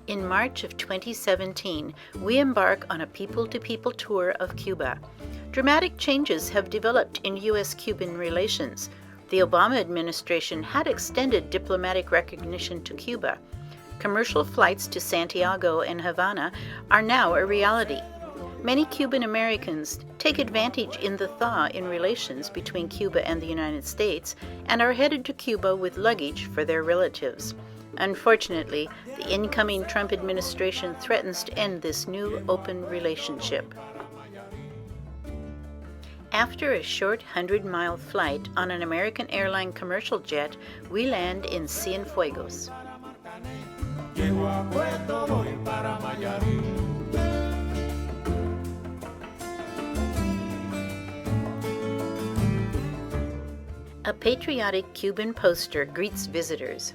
In March of 2017, we embark on a people-to-people tour of Cuba. Dramatic changes have developed in U.S.-Cuban relations. The Obama administration had extended diplomatic recognition to Cuba. Commercial flights to Santiago and Havana are now a reality. Many Cuban Americans take advantage in the thaw in relations between Cuba and the United States and are headed to Cuba with luggage for their relatives. Unfortunately, the incoming Trump administration threatens to end this new open relationship. After a short 100-mile flight on an American airline commercial jet, we land in Cienfuegos. A patriotic Cuban poster greets visitors.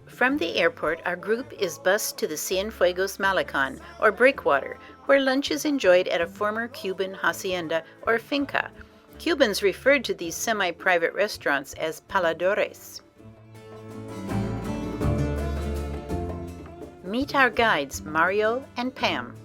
From the airport, our group is bused to the Cienfuegos Malecon, or breakwater, where lunch is enjoyed at a former Cuban hacienda or finca. Cubans referred to these semi-private restaurants as paladores. Meet our guides, Mario and Pam.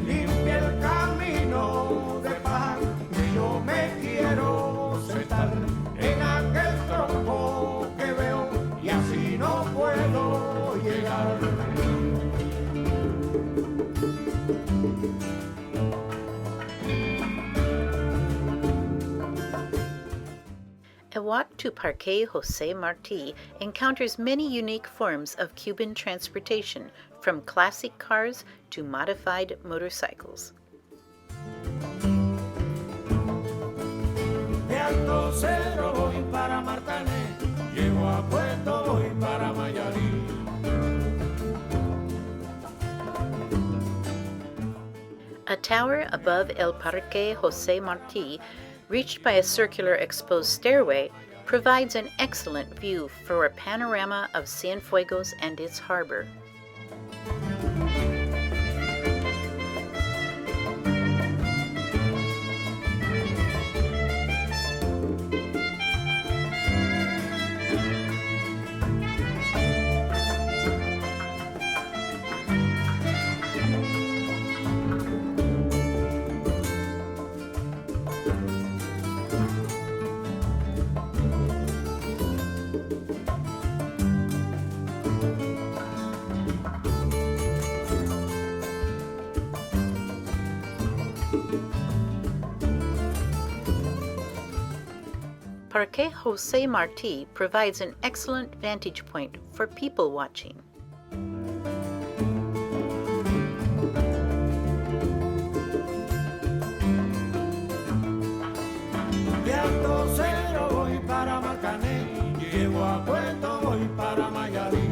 Limpia el camino de paz, que yo me quiero sentar en aquel tronco que veo y así no puedo llegar. A walk to Parque Jose Marti encounters many unique forms of Cuban transportation, from classic cars to modified motorcycles. De Alto Cedro voy para Marcané, llego a Puerto voy para Mayarí. A tower above El Parque Jose Marti, reached by a circular exposed stairway, provides an excellent view for a panorama of Cienfuegos and its harbor. Parque Jose Marti provides an excellent vantage point for people watching. De Alto Cedro voy para Marcané, llego a Puerto voy para Mayarí.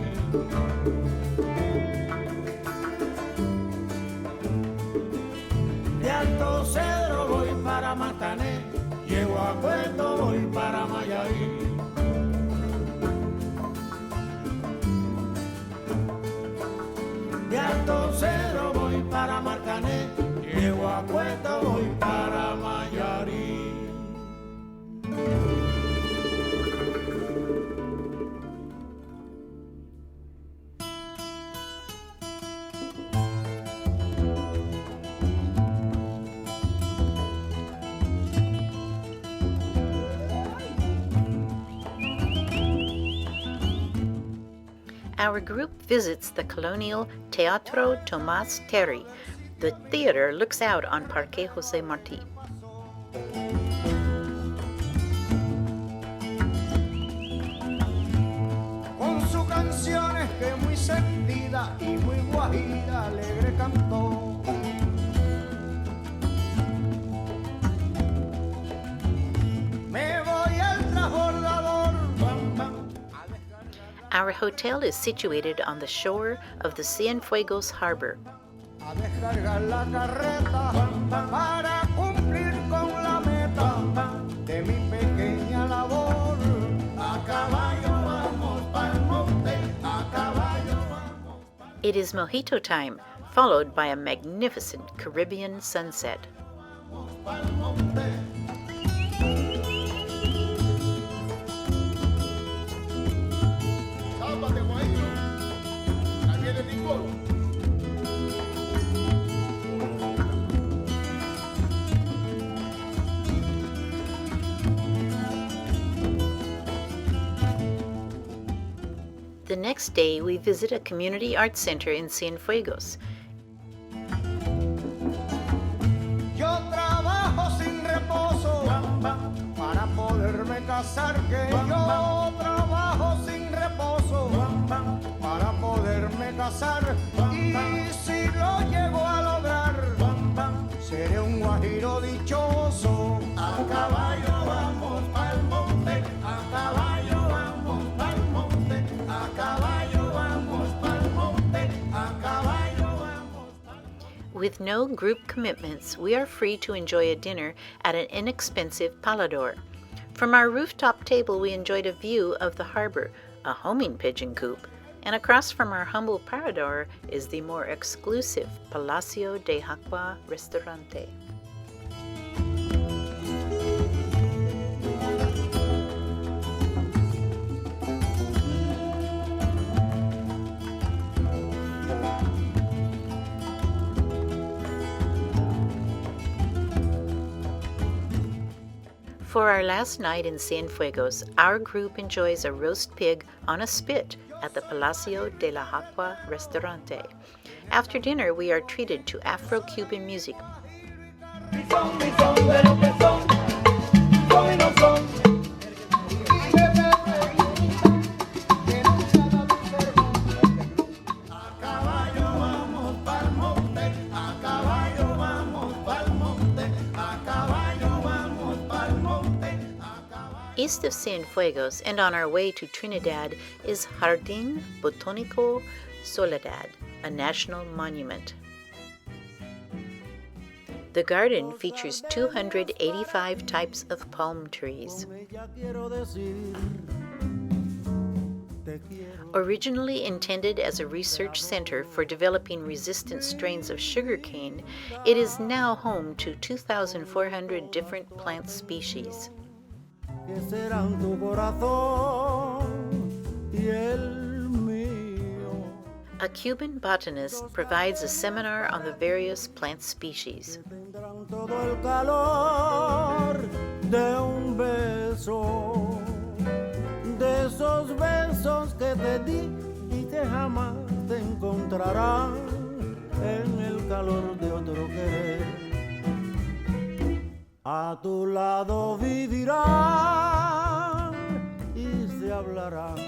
De Alto Cedro voy para Marcané, llego a Puerto voy para Mayarí. De Alto Cedro voy para Marcané, llego a Puerto voy para Mayarí. Our group visits the colonial Teatro Tomás Terry. The theater looks out on Parque Jose Marti. Con sus canciones que muy sentida y muy guajira alegre cantó. Me voy al transbordador, bam, bam. Our hotel is situated on the shore of the Cienfuegos harbor. A descargar la carreta para cumplir con la meta de mi pequeña labor. A caballo vamos pa'l monte, a caballo vamos. It is mojito time, followed by a magnificent Caribbean sunset. Pa'l monte. Tápate, Juanito. Ahí viene el licor. The next day, we visit a community arts center in Cienfuegos. Yo trabajo sin reposo para poderme casar, que yo trabajo sin reposo para poderme casar, y si lo llego a lograr seré un guajiro dichoso. A caballo vamos pa'l monte, a caballo vamos pa'l monte, a caballo vamos pa'l monte, a caballo vamos pa'l monte. With no group commitments, we are free to enjoy a dinner at an inexpensive palador. From our rooftop table, we enjoyed a view of the harbor, a homing pigeon coop, and across from our humble parador is the more exclusive Palacio de Jacua Restaurante. For our last night in Cienfuegos, our group enjoys a roast pig on a spit at the Palacio de la Jacua Restaurante. After dinner, we are treated to Afro-Cuban music. East of Cienfuegos and on our way to Trinidad is Jardín Botánico Soledad, a national monument. The garden features 285 types of palm trees. Originally intended as a research center for developing resistant strains of sugarcane, it is now home to 2,400 different plant species. Que serán tu corazón y el mío. A Cuban botanist provides a seminar on the various plant species. Tendrán todo el calor de un beso, de esos besos que te di y que jamás te encontrarán en el calor de otro querer. A tu lado vivirán y se hablarán.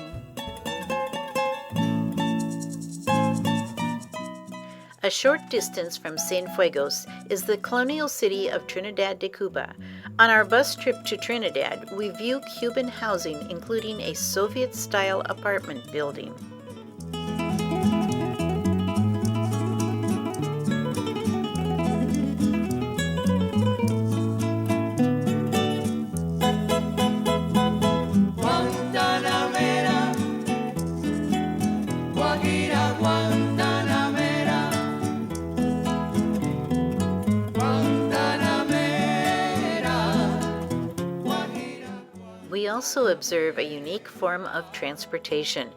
A short distance from Cienfuegos is the colonial city of Trinidad de Cuba. On our bus trip to Trinidad, we view Cuban housing, including a Soviet-style apartment building. We also observe a unique form of transportation,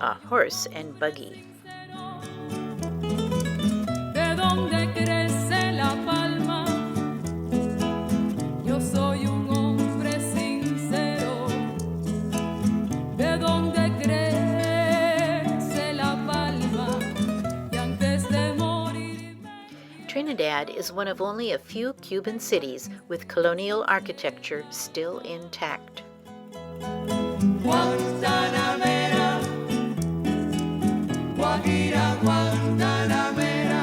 a horse and buggy. De donde crece la palma, yo soy un hombre sincero. De donde crece la palma, y antes de morir. Trinidad is one of only a few Cuban cities with colonial architecture still intact. Guantanamera, Guajira, Guantanamera,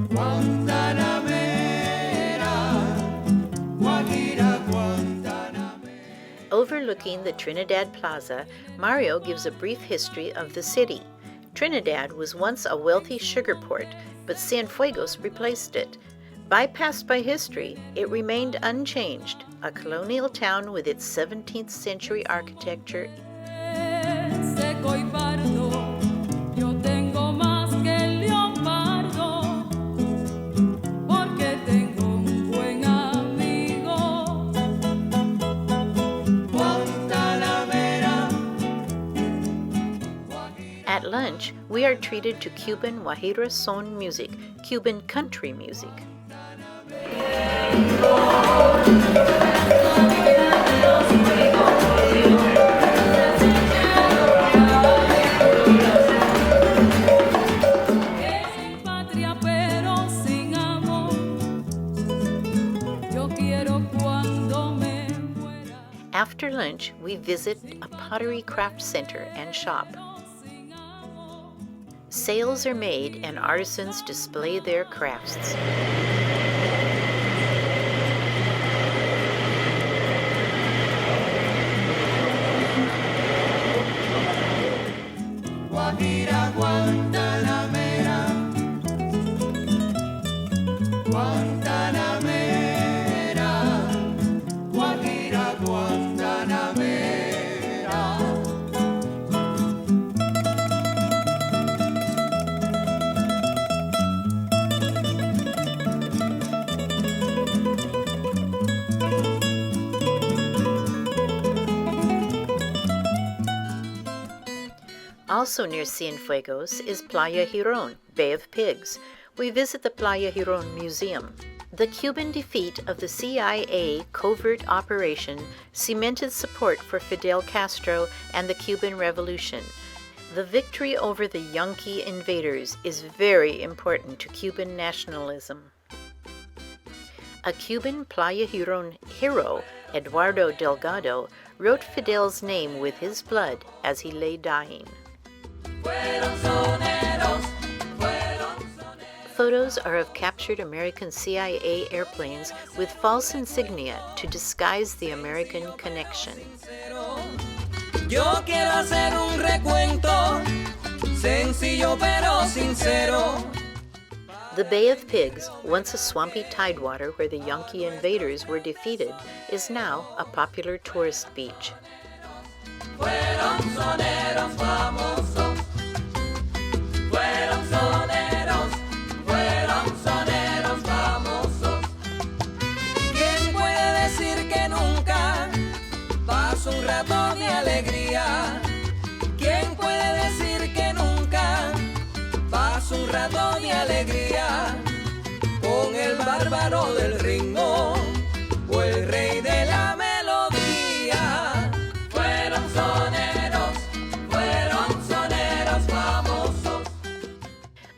Guantanamera, Guajira, Guantanamera. Overlooking the Trinidad Plaza, Mario gives a brief history of the city. Trinidad was once a wealthy sugar port, but Cienfuegos replaced it. Bypassed by history, it remained unchanged, a colonial town with its 17th century architecture. Seco y pardo, yo tengo más que el leopardo, porque tengo un buen amigo. Guantanamera. At lunch, we are treated to Cuban Guajira son music, Cuban country music. Sin patria pero sin amor, yo quiero cuando me muera. After lunch, we visit a pottery craft center and shop. Sales are made and artisans display their crafts. Guajira, Guantanamera. Guantanamera. Guajira, Guantanamera. Also near Cienfuegos is Playa Girón, Bay of Pigs. We visit the Playa Girón Museum. The Cuban defeat of the CIA covert operation cemented support for Fidel Castro and the Cuban Revolution. The victory over the Yankee invaders is very important to Cuban nationalism. A Cuban Playa Girón hero, Eduardo Delgado, wrote Fidel's name with his blood as he lay dying. Photos are of captured American CIA airplanes with false insignia to disguise the American connection. Yo quiero hacer un recuento, sencillo pero sincero. The Bay of Pigs, once a swampy tidewater where the Yankee invaders were defeated, is now a popular tourist beach. Fueron soneros famosos, fueron soneros famosos. ¿Quién puede decir que nunca pasó un rato de alegría? ¿Quién puede decir que nunca pasó un rato de alegría con el bárbaro del ritmo o el rey de la melodía? Fueron soneros famosos.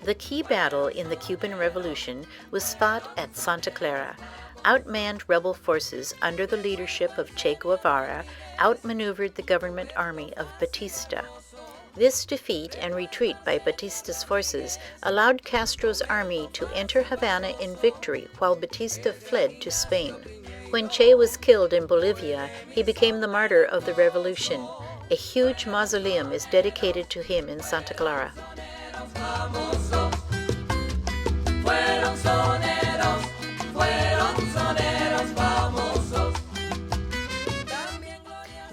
The key battle in the Cuban Revolution was fought at Santa Clara. Outmanned rebel forces under the leadership of Che Guevara outmaneuvered the government army of Batista. This defeat and retreat by Batista's forces allowed Castro's army to enter Havana in victory while Batista fled to Spain. When Che was killed in Bolivia, he became the martyr of the revolution. A huge mausoleum is dedicated to him in Santa Clara.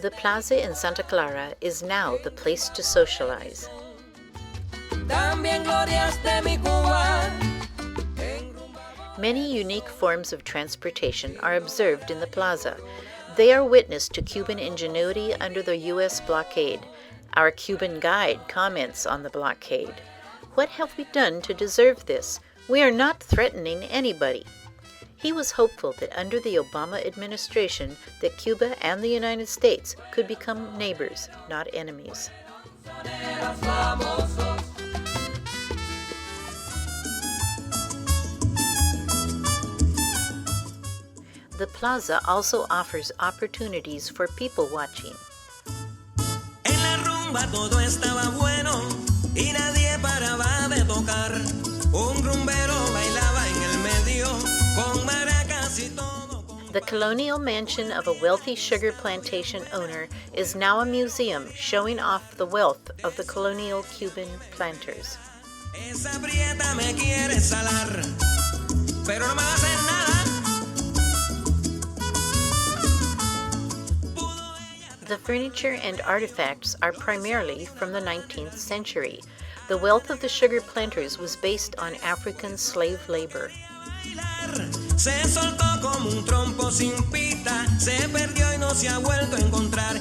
The plaza in Santa Clara is now the place to socialize. Many unique forms of transportation are observed in the plaza. They are witness to Cuban ingenuity under the U.S. blockade. Our Cuban guide comments on the blockade. What have we done to deserve this? We are not threatening anybody. He was hopeful that under the Obama administration that Cuba and the United States could become neighbors, not enemies. The plaza also offers opportunities for people watching. En la rumba todo estaba bueno y nadie paraba de tocar. Un rumbero bailaba en el medio con maracas y todo. The colonial mansion of a wealthy sugar plantation owner is now a museum showing off the wealth of the colonial Cuban planters. Esa prieta me quiere salar, pero no me va a hacer nada. The furniture and artifacts are primarily from the 19th century. The wealth of the sugar planters was based on African slave labor. Se soltó como un trompo sin pista, se perdió y no se ha vuelto a encontrar.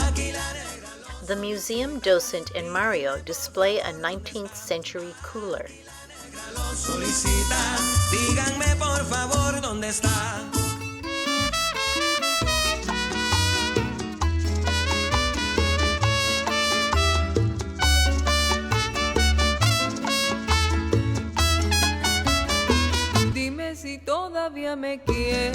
Aquí la negra. The museum docent and Mario display a 19th century cooler. Lo solicita, díganme por favor dónde está. Si todavía me quieres,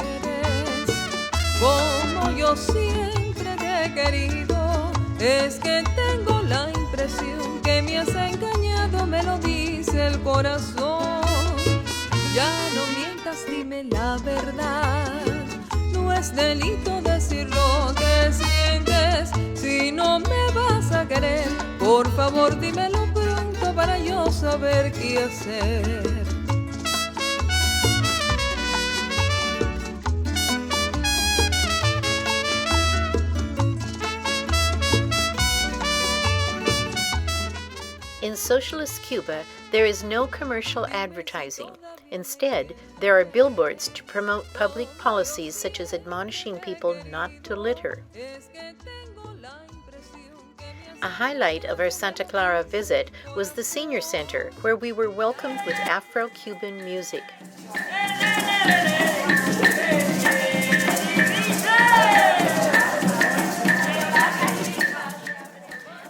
como yo siempre te he querido, es que tengo la impresión que me has engañado, me lo dice el corazón. Ya no mientas, dime la verdad, no es delito decir lo que sientes. Si no me vas a querer, por favor dímelo pronto para yo saber qué hacer. In socialist Cuba, there is no commercial advertising. Instead, there are billboards to promote public policies such as admonishing people not to litter. A highlight of our Santa Clara visit was the Senior Center, where we were welcomed with Afro-Cuban music.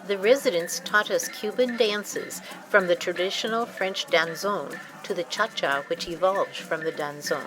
The residents taught us Cuban dances, from the traditional French danzón to the cha-cha, which evolved from the danzón.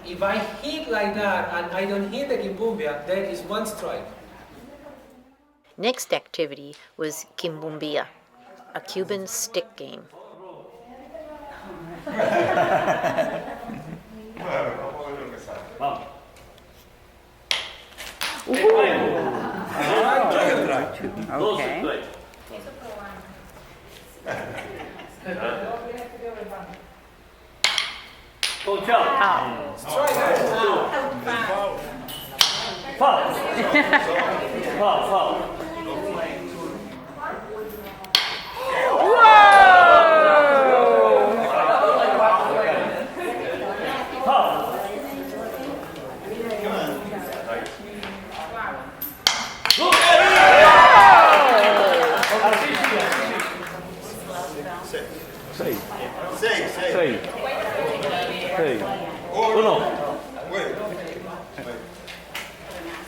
If I hit like that and I don't hit the Kimbumbia, that is one strike. Next activity was Kimbumbia, a Cuban stick game. Okay.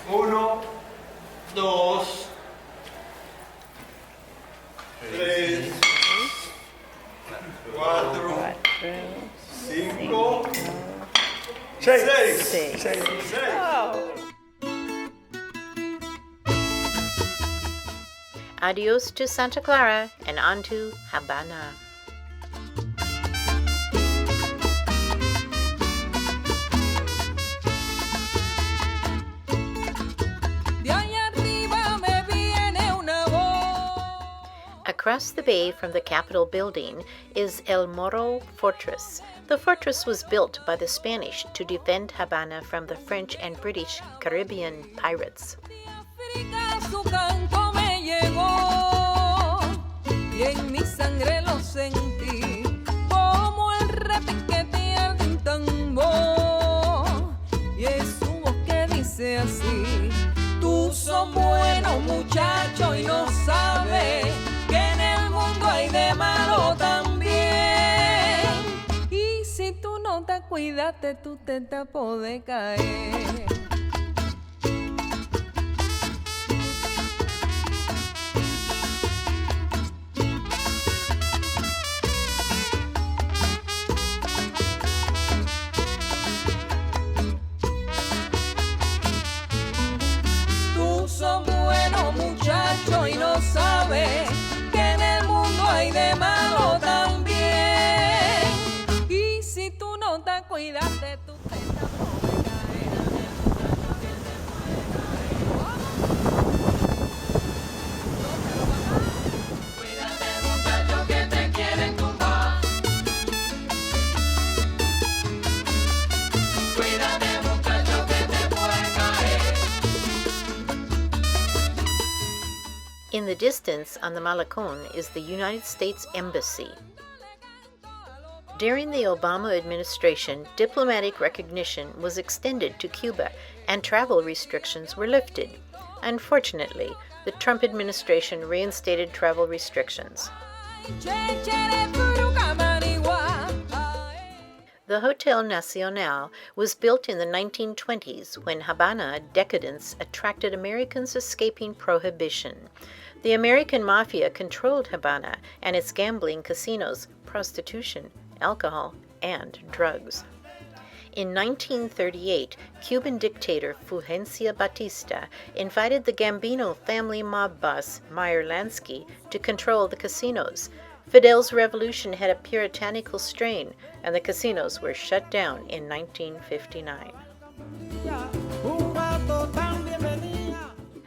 1, 2, 3, 4, 5, 6. Adios to Santa Clara and on to Habana. Across the bay from the Capitol building is El Morro Fortress. The fortress was built by the Spanish to defend Habana from the French and British Caribbean pirates. Tú son buenos muchachos y no sabes que en el mundo hay de malo también. Y si tú no te cuidaste, tú te tapo de caer. Son buenos muchachos y no sabes que en el mundo hay de malo también. Y si tú no te cuidaste, tú te tapo de caer. Cuídate muchachos que te quieren tumbar. Cuídate muchachos que te pueden caer. In the distance on the Malecón is the United States Embassy. During the Obama administration, diplomatic recognition was extended to Cuba and travel restrictions were lifted. Unfortunately, the Trump administration reinstated travel restrictions. The Hotel Nacional was built in the 1920s when Habana decadence attracted Americans escaping prohibition. The American mafia controlled Habana and its gambling casinos, prostitution, alcohol, and drugs. In 1938, Cuban dictator Fulgencio Batista invited the Gambino family mob boss Meyer Lansky to control the casinos. Fidel's revolution had a puritanical strain, and the casinos were shut down in 1959.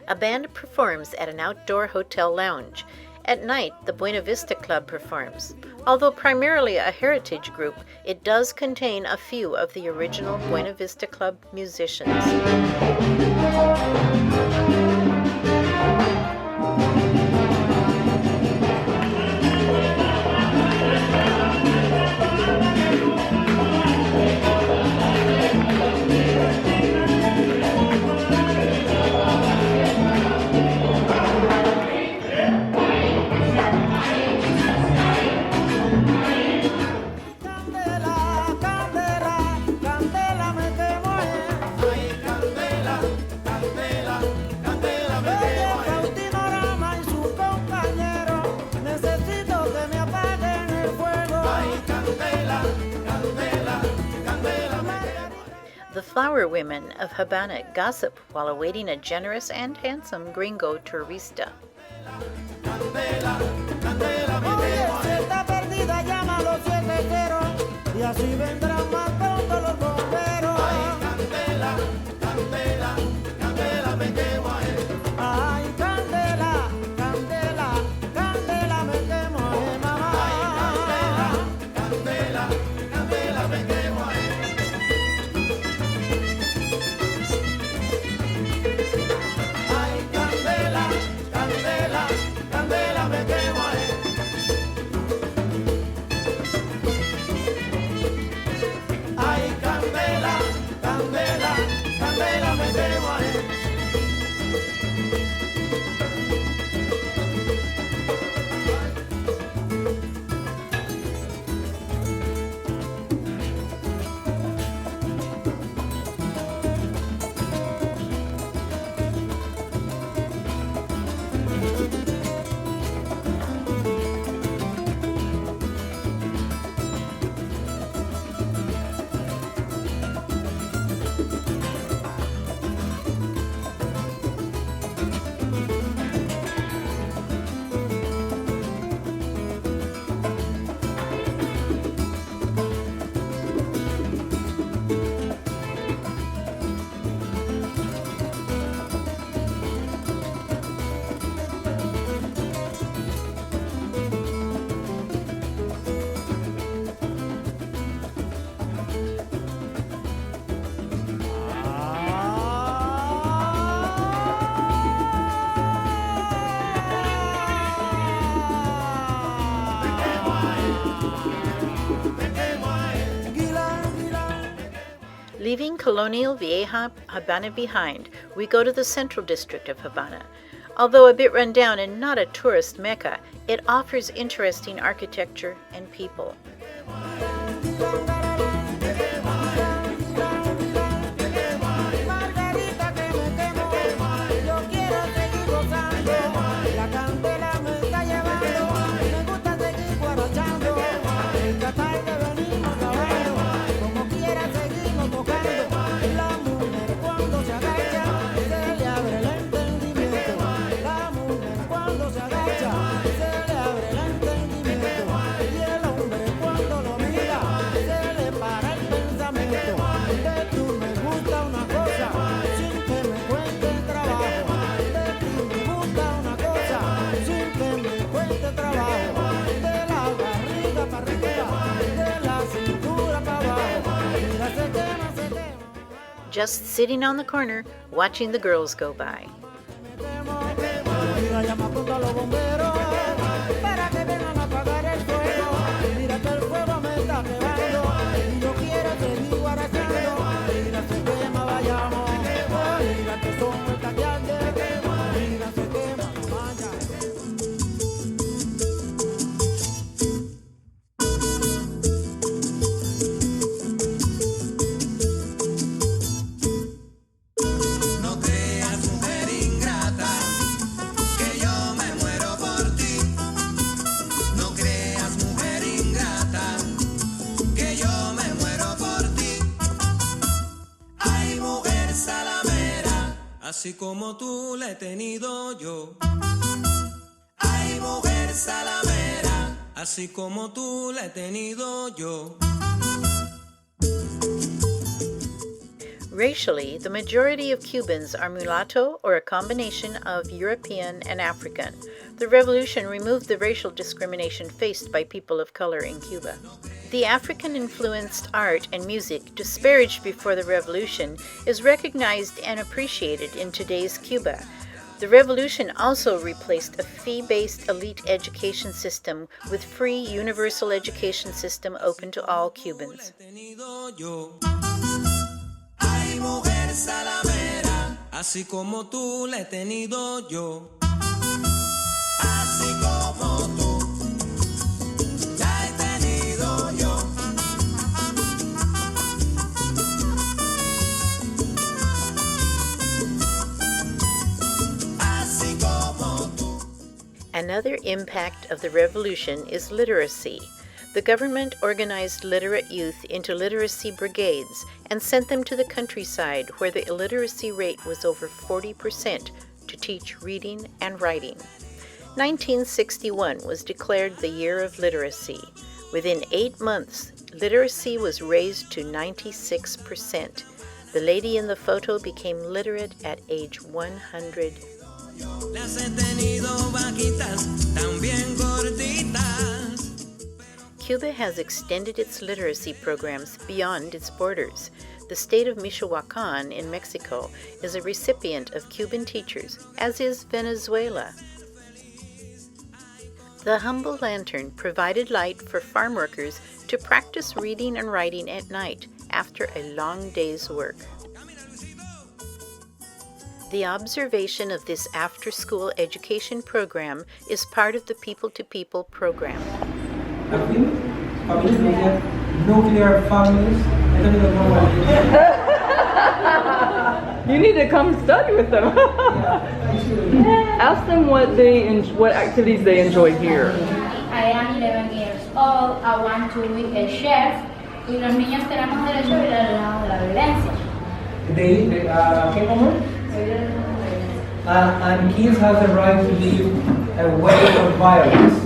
A band performs at an outdoor hotel lounge. At night, the Buena Vista Club performs. Although primarily a heritage group, it does contain a few of the original Buena Vista Club musicians. The flower women of Habana gossip while awaiting a generous and handsome gringo turista. Leaving colonial Vieja Habana behind, we go to the central district of Havana. Although a bit run down and not a tourist mecca, it offers interesting architecture and people. Just sitting on the corner, watching the girls go by. Así como tú la he tenido yo. Ay, mujer salamera, así como tú la he tenido yo. Racially, the majority of Cubans are mulatto or a combination of European and African. The revolution removed the racial discrimination faced by people of color in Cuba. The African-influenced art and music disparaged before the revolution is recognized and appreciated in today's Cuba. The revolution also replaced a fee-based elite education system with free universal education system open to all Cubans. Ay, mujer salamera, así como tú la he tenido yo. Así como tú la he tenido yo. Así como tú. Another impact of the revolution is literacy. The government organized literate youth into literacy brigades and sent them to the countryside where the illiteracy rate was over 40% to teach reading and writing. 1961 was declared the Year of Literacy. Within 8 months, literacy was raised to 96%. The lady in the photo became literate at age 100. Las he tenido vaquitas, también gorditas. Cuba has extended its literacy programs beyond its borders. The state of Michoacán in Mexico is a recipient of Cuban teachers, as is Venezuela. The humble lantern provided light for farm workers to practice reading and writing at night after a long day's work. The observation of this after-school education program is part of the People-to-People program. Nuclear families. I don't even know what it is. You need to come study with them. Ask them what activities they enjoy here. I am 11 years old. I want to be a chef. Y los niños tenemos derecho a vivir al lado de la violencia. ¿Qué comer? And kids have the right to live away from violence.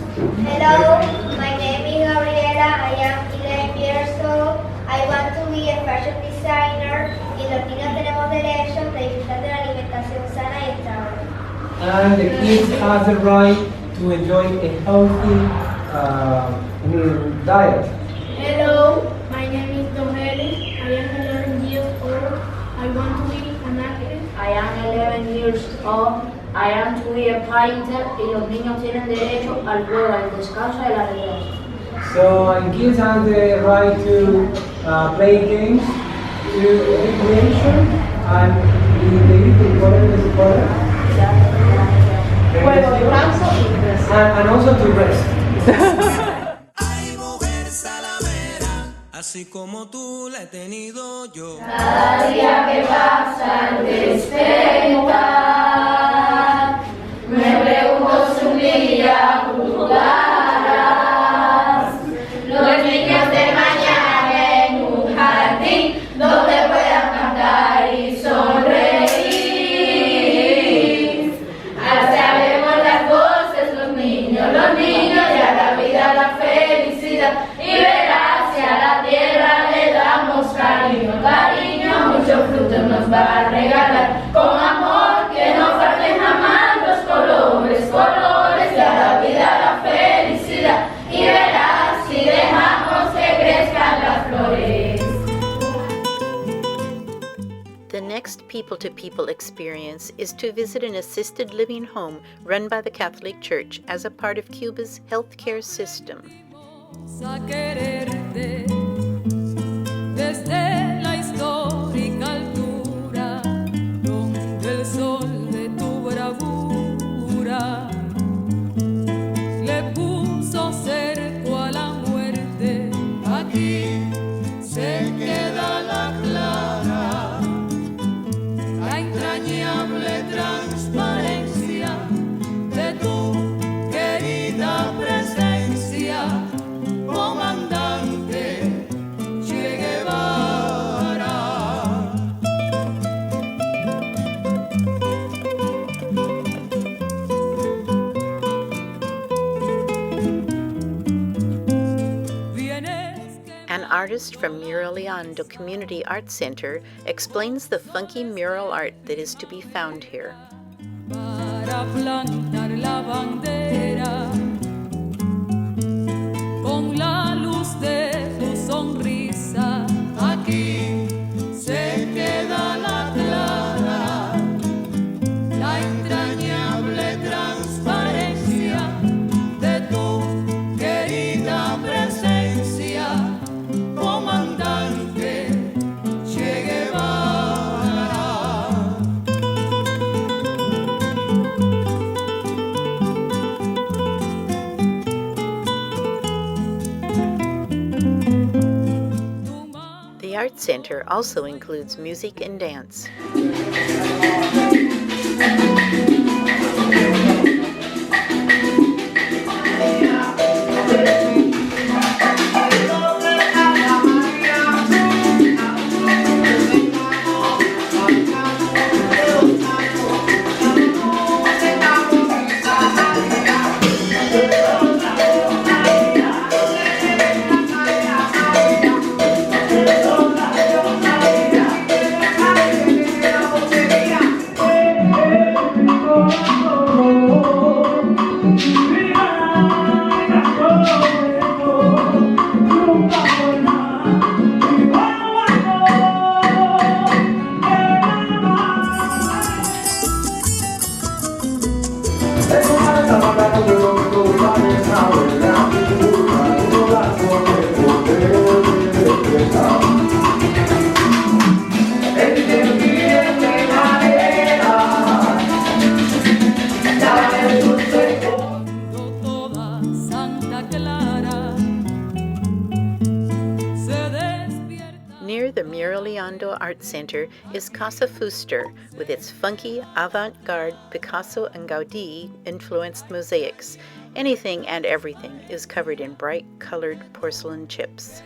Hello, my name is Gabriela. I am 11 years old. I want to be a fashion designer. Y los niños tenemos derecho de disfrutar de la alimentación sana y estable. And the kids have the right to enjoy a healthy diet. Hello, my name is Domeli. I am 11 years old. I want to be an actress. I am 11 years old. I am to be a painter. Y los niños tienen derecho al juego, al descanso y a la recreación. So kids have the right to play games recreation and the color is color. And also to rest. Ay, mujer salamera, así como tú la he tenido yo. Cada día que pasa al despertar, me pregunto si un día jugarás. Los niños de mañana en un jardín donde puedan cantar y sonreír. Alzaremos las voces los niños y a la vida la felicidad. Y verás si a la tierra le damos cariño, muchos frutos nos va a regalar. Con amor que no falten jamás los colores, y a la vida la felicidad. Y verás si dejamos que crezcan las flores. The next people-to-people experience is to visit an assisted living home run by the Catholic Church as a part of Cuba's healthcare system. A quererte desde la histórica altura donde el sol de tu bravura le puso cerco a la muerte. Aquí se queda la Clara, la entrañable transparencia de tu querida presencia, comandante Che Guevara. An artist from Muraleando Community Art Center explains the funky mural art that is to be found here. Para plantar la bandera con la luz de tu sonrisa, aquí se queda la Clara, la entrañable transparencia de tu querida presencia, comandante Che Guevara. The Art Center also includes music and dance. Near the Muraleando Art Center is Casa Fuster with its funky, avant-garde Picasso and Gaudí-influenced mosaics. Anything and everything is covered in bright colored porcelain chips.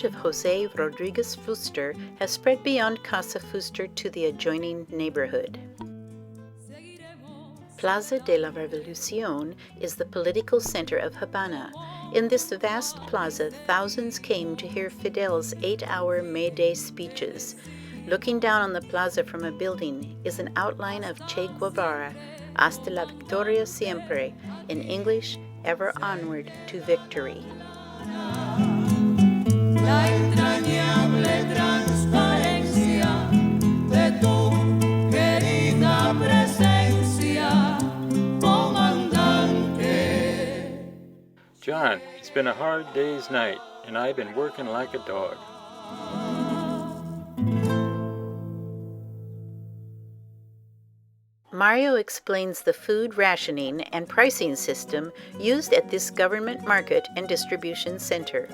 art of Jose Rodriguez Fuster has spread beyond Casa Fuster to the adjoining neighborhood. Plaza de la Revolucion is the political center of Habana. In this vast plaza, thousands came to hear Fidel's 8-hour May Day speeches. Looking down on the plaza from a building is an outline of Che Guevara, Hasta la Victoria Siempre, in English, ever onward to victory. La entrañable transparencia de tu querida presencia, comandante. John, it's been a hard day's night, and I've been working like a dog. Mario explains the food rationing and pricing system used at this government market and distribution center.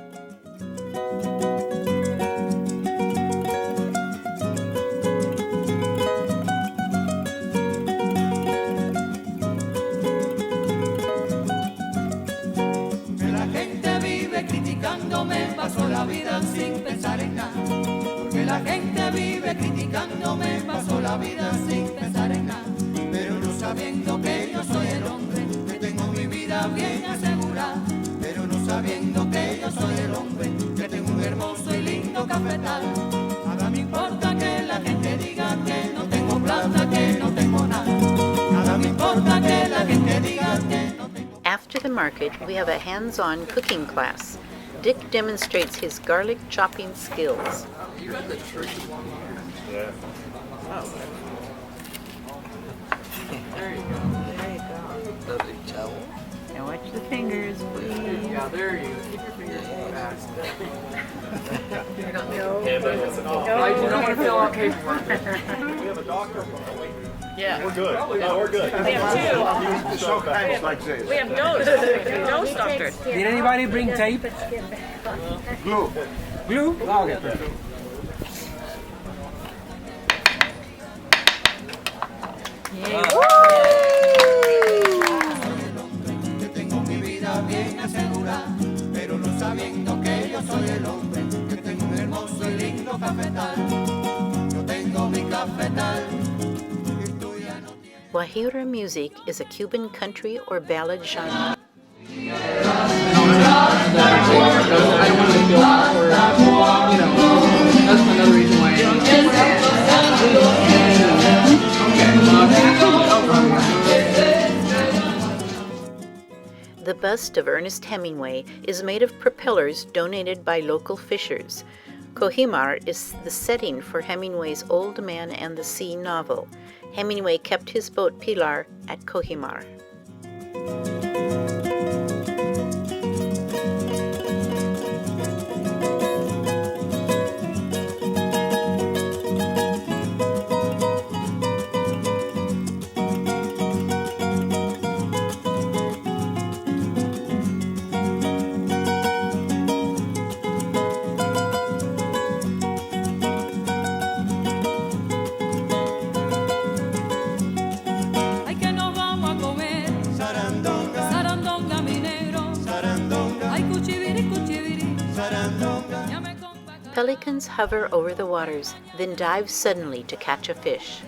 Que la gente vive criticándome, paso la vida sin pensar en nada. Porque la gente vive criticándome, paso la vida sin pensar en nada. Pero no sabiendo que yo soy el hombre, que tengo mi vida bien asegurada. Pero no sabiendo que yo soy el hombre, que tengo un hermoso y lindo cafetal. Nada me importa que la gente diga que no tengo plata, que no tengo nada. Nada me importa que la gente diga que no tengo. After the market, we have a hands-on cooking class. Dick demonstrates his garlic chopping skills. You got the tree. Yeah. Oh. There you go. There you go. Lovely towel. Now watch the fingers, please. Yeah, there you go. Keep your fingers fast. No. I do not want to fill out paperwork. We have a doctor. Yeah. We're good. No, we're good. We have two. So fast like this. We have nose doctors. Did anybody bring tape? Glue. Glue? Oh, okay, perfect. Que tengo mi vida bien asegurada, pero no sabiendo que yo soy el hombre, que tengo un hermoso y lindo cafetal. Yo tengo mi cafetal. Guajira music is a Cuban country or ballad genre. That's another reason why The bust of Ernest Hemingway is made of propellers donated by local fishers. Cojimar is the setting for Hemingway's Old Man and the Sea novel. Hemingway kept his boat Pilar at Cojimar. Pelicans hover over the waters, then dive suddenly to catch a fish.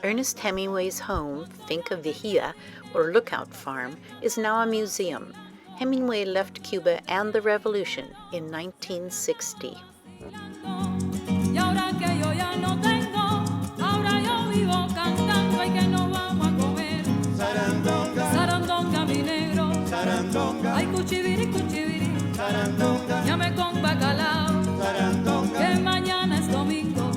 Ernest Hemingway's home, Finca Vigía, or Lookout Farm, is now a museum. Hemingway left Cuba and the Revolution in 1960. Ay, cuchibiri, cuchibiri, llame con bacalao, que mañana es domingo,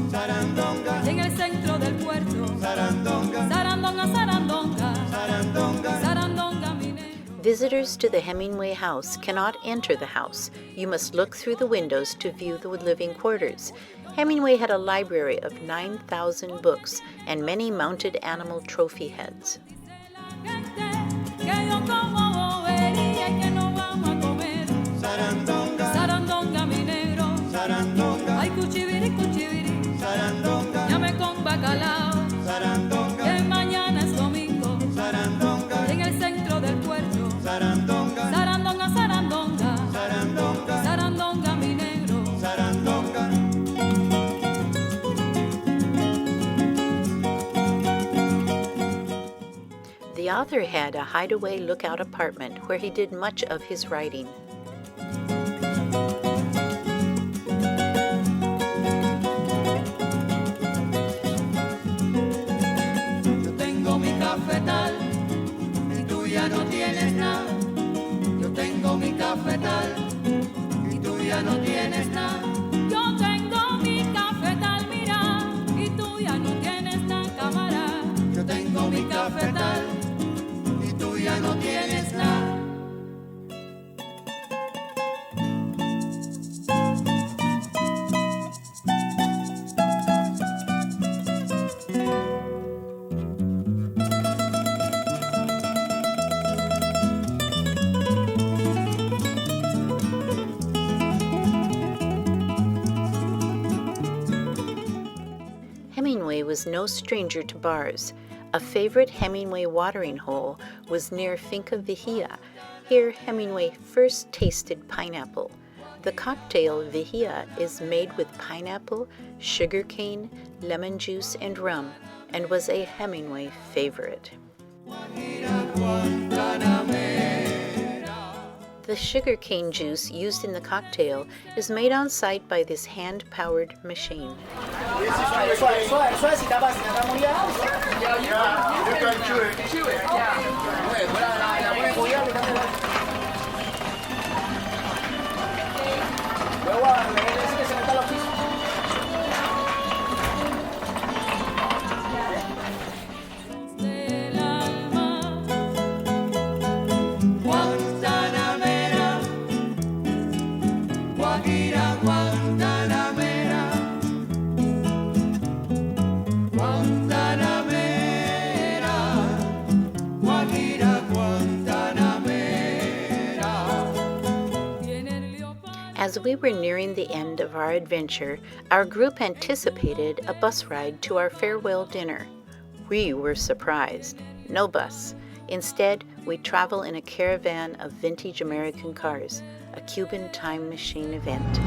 en el centro del puerto, sarandonga, sarandonga, sarandonga minero. Visitors to the Hemingway house cannot enter the house. You must look through the windows to view the living quarters. Hemingway had a library of 9,000 books and many mounted animal trophy heads. Sarandonga minero, ay cuchibiri, cuchibiri, llame con bacalao, que mañana es domingo, en el centro author had a hideaway lookout apartment where he did much of his writing. Yo tengo mi cafetal y tú ya no tienes nada. Yo tengo mi cafetal y tú ya no tienes nada. Yo tengo mi cafetal, mira, y tú ya no tienes nada, camarada. Yo tengo mi cafetal y tú ya no tienes nada. Hemingway was no stranger to bars. A favorite Hemingway watering hole was near Finca Vigía. Here Hemingway first tasted pineapple. The cocktail Vigía is made with pineapple, sugarcane, lemon juice, and rum, and was a Hemingway favorite. The sugarcane juice used in the cocktail is made on site by this hand-powered machine. As we were nearing the end of our adventure, our group anticipated a bus ride to our farewell dinner. We were surprised. No bus. Instead, we travel in a caravan of vintage American cars, a Cuban time machine event.